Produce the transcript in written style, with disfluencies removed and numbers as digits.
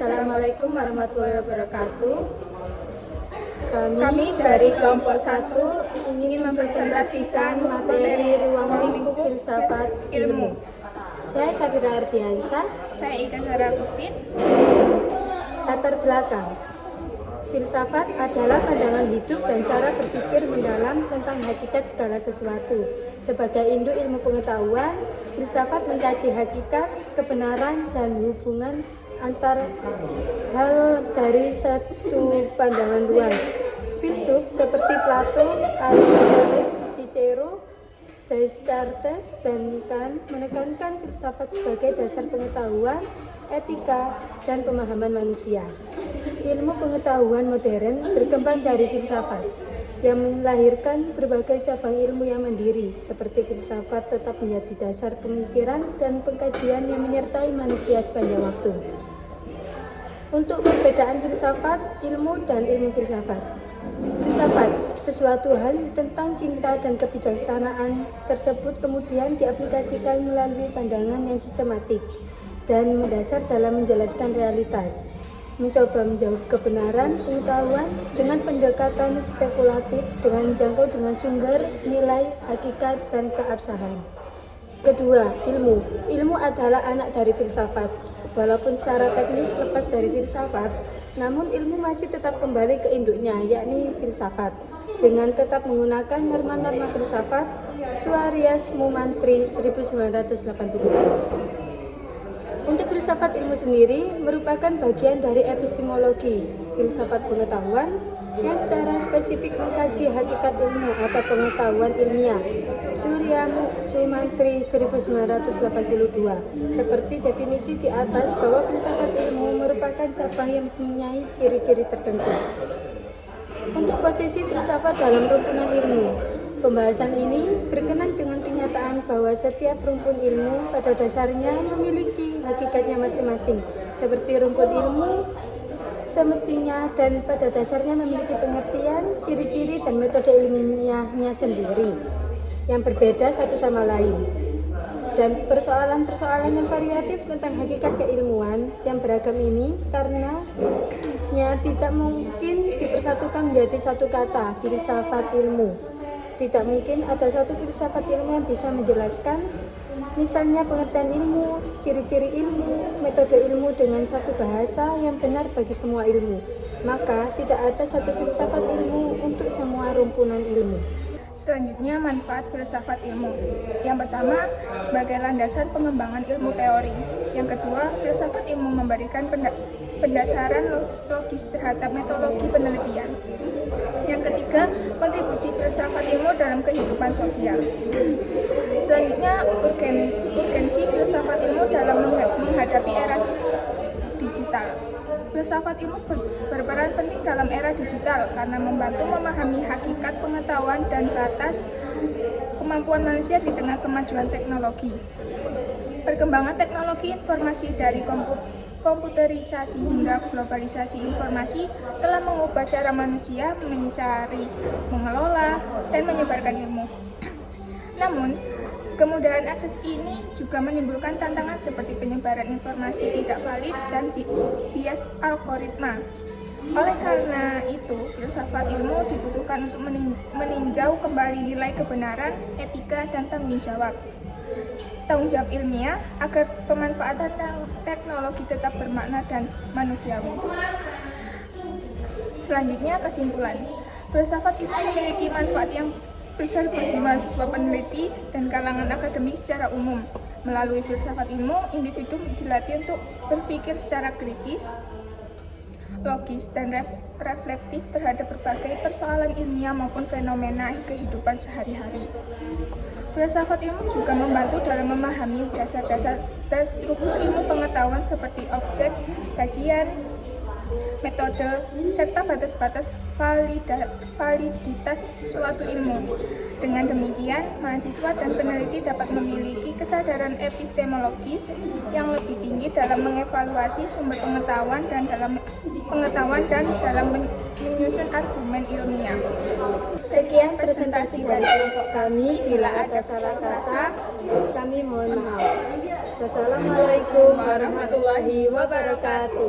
Assalamualaikum warahmatullahi wabarakatuh. Kami dari kelompok 1 ingin mempresentasikan materi ruang lingkup filsafat ilmu. Saya Safira Ardiansyah. Saya Ika Sarah Agustin. Latar belakang. Filsafat adalah pandangan hidup dan cara berpikir mendalam tentang hakikat segala sesuatu. Sebagai induk ilmu pengetahuan, filsafat mengkaji hakikat, kebenaran, dan hubungan antar hal dari satu pandangan luas. Filsuf seperti Plato, Aristoteles, Cicero, Descartes, dan Kant menekankan filsafat sebagai dasar pengetahuan, etika, dan pemahaman manusia. Ilmu pengetahuan modern berkembang dari filsafat, yang melahirkan berbagai cabang ilmu yang mandiri, seperti filsafat tetap menjadi dasar pemikiran dan pengkajian yang menyertai manusia sepanjang waktu. Untuk perbedaan filsafat, ilmu, dan ilmu filsafat. Filsafat, sesuatu hal tentang cinta dan kebijaksanaan tersebut kemudian diaplikasikan melalui pandangan yang sistematik dan mendasar dalam menjelaskan realitas, mencoba menjawab kebenaran pengetahuan dengan pendekatan spekulatif dengan menjangkau dengan sumber, nilai, hakikat, dan keabsahan. Kedua, ilmu. Ilmu adalah anak dari filsafat. Walaupun secara teknis lepas dari filsafat, namun ilmu masih tetap kembali ke induknya, yakni filsafat, dengan tetap menggunakan norma-norma filsafat. Suarias Mumantri 1982. Untuk filsafat ilmu sendiri merupakan bagian dari epistemologi, filsafat pengetahuan, yang secara spesifik mengkaji hakikat ilmu atau pengetahuan ilmiah. Surya Sumantri 1982. Seperti definisi di atas bahwa filsafat ilmu merupakan cabang yang mempunyai ciri-ciri tertentu. Untuk posisi filsafat dalam rumpunan ilmu, pembahasan ini berkenan dengan kenyataan bahwa setiap rumpun ilmu pada dasarnya memiliki hakikatnya masing-masing, seperti rumpun ilmu semestinya dan pada dasarnya memiliki pengertian, ciri-ciri, dan metode ilmiahnya sendiri yang berbeda satu sama lain. Dan persoalan-persoalan yang variatif tentang hakikat keilmuan yang beragam ini karenanya tidak mungkin dipersatukan menjadi satu kata, filsafat ilmu. Tidak mungkin ada satu filsafat ilmu yang bisa menjelaskan misalnya pengertian ilmu, ciri-ciri ilmu, metode ilmu dengan satu bahasa yang benar bagi semua ilmu. Maka tidak ada satu filsafat ilmu untuk semua rumpunan ilmu. Selanjutnya, manfaat filsafat ilmu. Yang pertama, sebagai landasan pengembangan ilmu teori. Yang kedua, filsafat ilmu memberikan pendasaran logis terhadap metodologi penelitian. Yang ketiga, kontribusi filsafat ilmu dalam kehidupan sosial. Selanjutnya, urgensi filsafat ilmu dalam menghadapi era digital. Filsafat ilmu berperan penting dalam era digital karena membantu memahami hakikat pengetahuan dan batas kemampuan manusia di tengah kemajuan teknologi. Perkembangan teknologi informasi dari komputerisasi hingga globalisasi informasi telah mengubah cara manusia mencari, mengelola, dan menyebarkan ilmu. Namun, kemudahan akses ini juga menimbulkan tantangan seperti penyebaran informasi tidak valid dan bias algoritma. Oleh karena itu, filsafat ilmu dibutuhkan untuk meninjau kembali nilai kebenaran, etika, dan tanggung jawab ilmiah agar pemanfaatan teknologi tetap bermakna dan manusiawi. Selanjutnya, kesimpulan. Filsafat itu memiliki manfaat yang besar bagi mahasiswa peneliti dan kalangan akademik secara umum. Melalui filsafat ilmu, individu dilatih untuk berpikir secara kritis, logis, dan reflektif terhadap berbagai persoalan ilmiah maupun fenomena kehidupan sehari-hari. Filsafat ilmu juga membantu dalam memahami dasar-dasar dan struktur ilmu pengetahuan seperti objek, kajian, metode, serta batas-batas validitas suatu ilmu. Dengan demikian, mahasiswa dan peneliti dapat memiliki kesadaran epistemologis yang lebih tinggi dalam mengevaluasi sumber pengetahuan dan dalam menyusun argumen ilmiah. Sekian presentasi dari kelompok kami. Bila ada salah kata, kami mohon maaf. Wassalamualaikum warahmatullahi wabarakatuh.